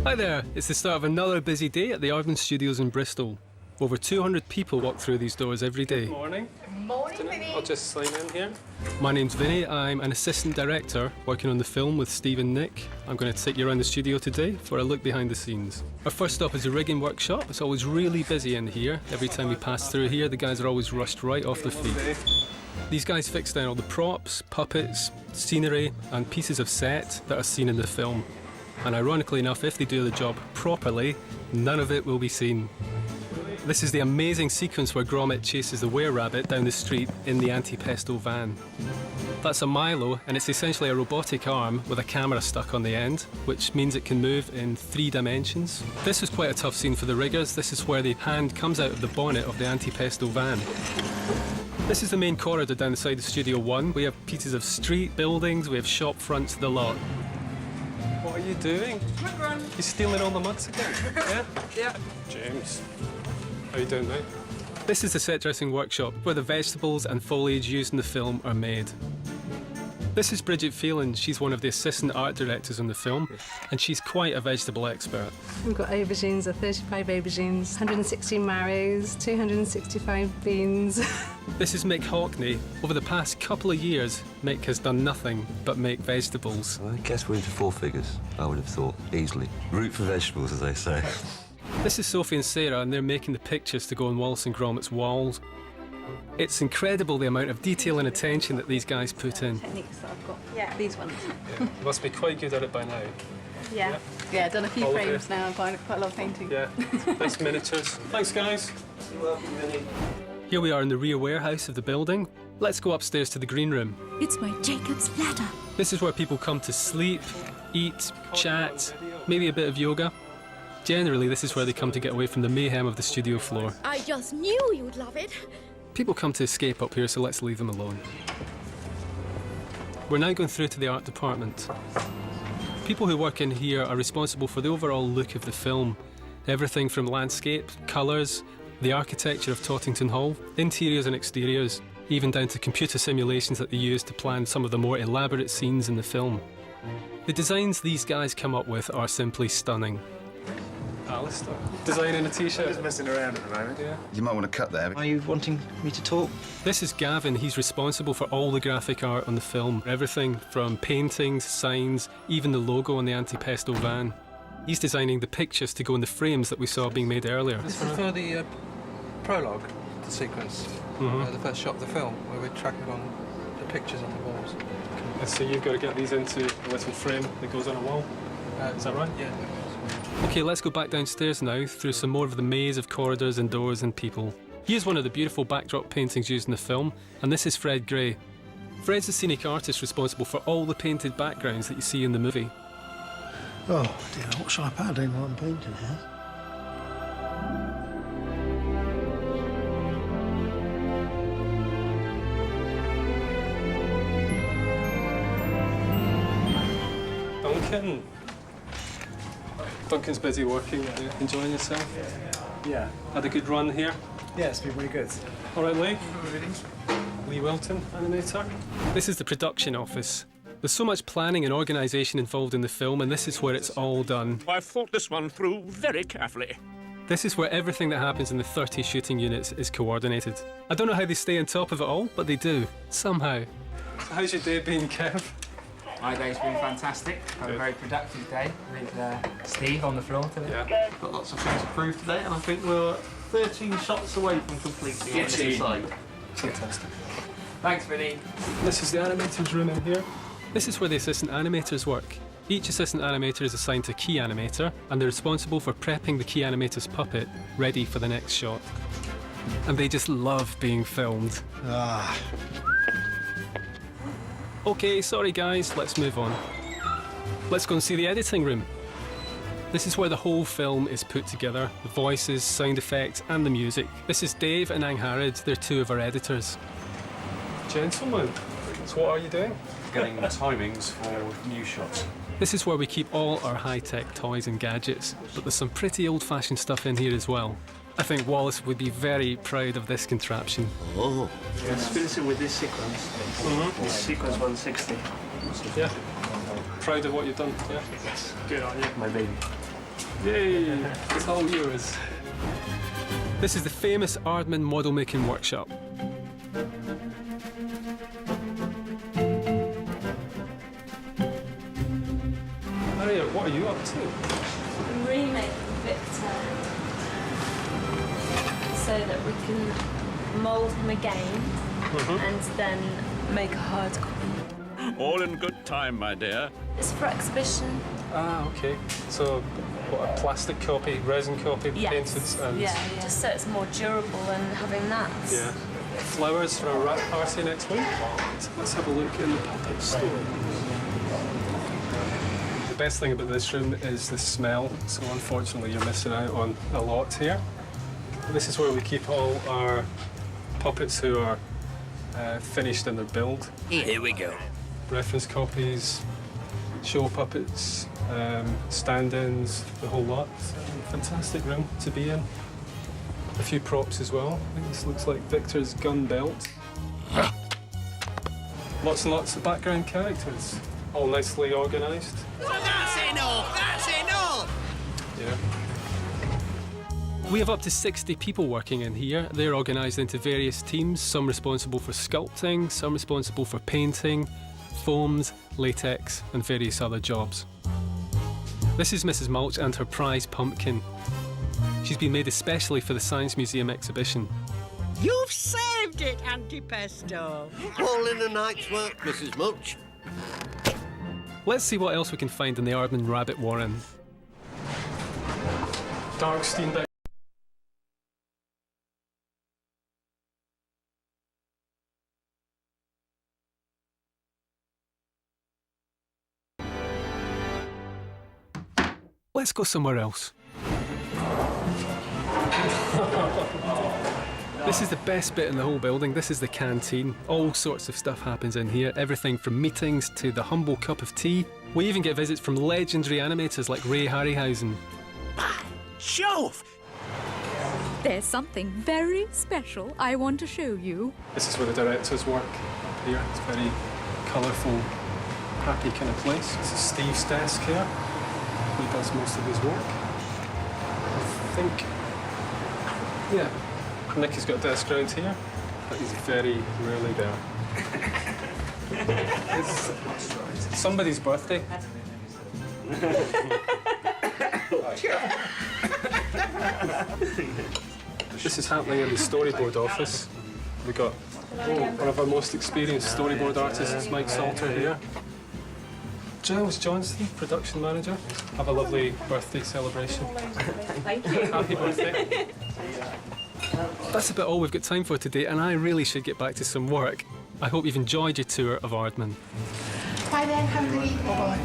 Hi there, it's the start of another busy day at the Aardman Studios in Bristol. Over 200 people walk through these doors every day. Good morning. Morning, Vinny. I'll just sign in here. My name's Vinny, I'm an assistant director working on the film with Steve and Nick. I'm going to take you around the studio today for a look behind the scenes. Our first stop is a rigging workshop. It's always really busy in here. Every time we pass through here, the guys are always rushed right off their feet. These guys fix down all the props, puppets, scenery and pieces of set that are seen in the film. And ironically enough, if they do the job properly, none of it will be seen. This is the amazing sequence where Gromit chases the were-rabbit down the street in the anti-pesto van. That's a Milo, and it's essentially a robotic arm with a camera stuck on the end, which means it can move in 3 dimensions. This was quite a tough scene for the riggers. This is where the hand comes out of the bonnet of the anti-pesto van. This is the main corridor down the side of Studio 1. We have pieces of street, buildings, we have shop fronts, the lot. What are you doing? You stealing all the muds again? Yeah? Yeah. James. How you doing, mate? This is the set dressing workshop where the vegetables and foliage used in the film are made. This is Bridget Phelan. She's one of the assistant art directors on the film, and she's quite a vegetable expert. We've got aubergines, 35 aubergines, 160 marrows, 265 beans. This is Mick Hockney. Over the past couple of years, Mick has done nothing but make vegetables. I guess we're into 4 figures, I would have thought, easily. Root for vegetables, as they say. This is Sophie and Sarah, and they're making the pictures to go on Wallace and Gromit's walls. It's incredible the amount of detail and attention that these guys put in. Techniques that I've got. Yeah. These ones. Yeah. You must be quite good at it by now. Yeah. Yeah, done a few All of frames it. now. I've quite a lot of painting. Yeah. Nice miniatures. Thanks, guys. You're welcome, Vinny. Here we are in the rear warehouse of the building. Let's go upstairs to the green room. It's my Jacob's ladder. This is where people come to sleep, eat, chat, maybe a bit of yoga. Generally, this is where they come to get away from the mayhem of the studio floor. I just knew you'd love it. People come to escape up here, so let's leave them alone. We're now going through to the art department. People who work in here are responsible for the overall look of the film. Everything from landscape, colours, the architecture of Tottington Hall, interiors and exteriors, even down to computer simulations that they use to plan some of the more elaborate scenes in the film. The designs these guys come up with are simply stunning. Alistair. Designing a t-shirt. Just messing around at the moment. Yeah. You might want to cut there. Are you wanting me to talk? This is Gavin. He's responsible for all the graphic art on the film. Everything from paintings, signs, even the logo on the anti-pesto van. He's designing the pictures to go in the frames that we saw being made earlier. This is for the prologue, the sequence, the first shot of the film, where we're tracking on the pictures on the walls. So you've got to get these into a little frame that goes on a wall. Is that right? Yeah. Okay, let's go back downstairs now through some more of the maze of corridors and doors and people. Here's one of the beautiful backdrop paintings used in the film, and this is Fred Gray. Fred's the scenic artist responsible for all the painted backgrounds that you see in the movie. Oh dear, what shall I put in what I'm painting here? Duncan. Duncan's busy working. Enjoying yourself? Yeah. Had a good run here? Yeah, it's been really good. All right, Lee. Lee Wilton, animator. This is the production office. There's so much planning and organisation involved in the film, and this is where it's all done. I've thought this one through very carefully. This is where everything that happens in the 30 shooting units is coordinated. I don't know how they stay on top of it all, but they do, somehow. So how's your day been, Kev? My day's been fantastic. Had a very productive day with Steve on the floor today. Yeah. Got lots of things to prove today, and I think we're 13 shots away from completing on this side. Fantastic. Thanks, Vinny. This is the animator's room in here. This is where the assistant animators work. Each assistant animator is assigned to a key animator, and they're responsible for prepping the key animator's puppet ready for the next shot. And they just love being filmed. Okay, sorry guys, let's move on. Let's go and see the editing room. This is where the whole film is put together. The voices, sound effects and the music. This is Dave and Angharad, they're 2 of our editors. Gentlemen, so what are you doing? Getting timings for new shots. This is where we keep all our high-tech toys and gadgets, but there's some pretty old-fashioned stuff in here as well. I think Wallace would be very proud of this contraption. Oh. Let's finish it with this sequence. This sequence 160. Yeah. Proud of what you've done, yeah? Good on you. My baby. Yay! It's all yours. This is the famous Aardman model making workshop. Maria, what are you up to? I'm remaking Victor so that we can mould him again and then make a hard copy. All in good time, my dear. It's for exhibition. Ah, okay. So, what, a plastic copy, resin copy, painted and... Yeah, just so it's more durable and having that. Yeah. Flowers for a wrap party next week. So let's have a look in the puppet store. The best thing about this room is the smell, so unfortunately you're missing out on a lot here. This is where we keep all our puppets who are finished in their build. Here we go. Reference copies, show puppets, stand-ins, the whole lot. Fantastic room to be in. A few props as well. I think this looks like Victor's gun belt. Lots and lots of background characters, all nicely organised. That's enough! That's enough! Yeah. We have up to 60 people working in here. They're organised into various teams, some responsible for sculpting, some responsible for painting, foams, latex, and various other jobs. This is Mrs. Mulch and her prize pumpkin. She's been made especially for the Science Museum exhibition. You've saved it, Antipesto. All in a night's work, Mrs. Mulch. Let's see what else we can find in the Aardman Rabbit Warren. Dark Steenbeck. Let's go somewhere else. This is the best bit in the whole building. This is the canteen. All sorts of stuff happens in here. Everything from meetings to the humble cup of tea. We even get visits from legendary animators like Ray Harryhausen. Show off! There's something very special I want to show you. This is where the directors work up here. It's a very colourful, happy kind of place. This is Steve's desk here. He does most of his work. I think, yeah, Nick has got a desk round here, but he's very rarely there. It's somebody's birthday. This is happening in the storyboard office. We've got one of our most experienced storyboard artists, Mike Salter, here. Giles Johnston, production manager. Have a lovely birthday celebration. Thank you. Happy birthday. That's about all we've got time for today, and I really should get back to some work. I hope you've enjoyed your tour of Aardman. Bye then, have a good evening. Bye-bye.